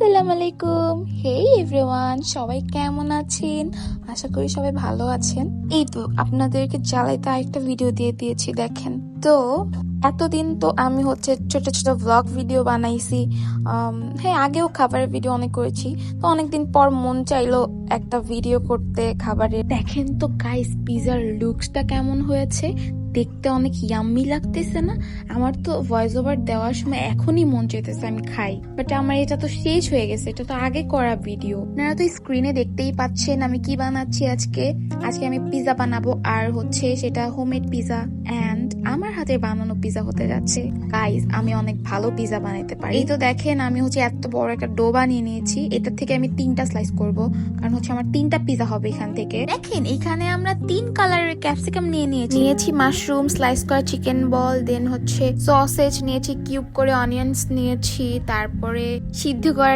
আসসালামু আলাইকুম। হেই এভরিওয়ান, সবাই কেমন আছেন? আশা করি সবাই ভালো আছেন। এই তো আপনাদেরকে জ্বালাইতে আরেকটা ভিডিও দিয়ে দিয়েছি, দেখেন তো। এতদিন তো আমি ছোট ছোট ভ্লগ ভিডিও বানাইছি। হ্যাঁ, আগেও খাবারের ভিডিও অনেক করেছি। তো অনেকদিন পর মন চাইলো একটা ভিডিও করতে খাবারের। দেখেন তো গাইস, পিজার লুকসটা কেমন হয়েছে, দেখতে অনেক ইয়াম্মি লাগতেছে না? আমার তো ভয়েস ওভার দেওয়ার সময় এখনই মন চাইতেছে আমি খাই, বাট আমার এটা তো শেষ হয়ে গেছে, এটা তো আগে করা ভিডিও। আপনারা তো স্ক্রিনে দেখতেই পাচ্ছেন আমি কি বানাচ্ছি আজকে। আমি পিজা বানাবো, আর সেটা হোমমেড পিজা, এন্ড আমার হাতে বানানো পিজা হতে যাচ্ছে। গাইস, আমি অনেক ভালো পিজা বানাতে পারি। এই তো দেখেন, আমি এত বড় একটা ডো বানিয়ে নিয়েছি। এটার থেকে আমি 3টা স্লাইস করব, কারণ আমার 3টা পিজা হবে এখান থেকে। দেখেন, এখানে আমরা 3 কালারের ক্যাপসিকাম নিয়েছি মাশরুম, স্লাইস করা চিকেন বল, দেন সসেজ নিয়েছি, কিউব করে অনিয়ন্স নিয়েছি, তারপরে সিদ্ধ করা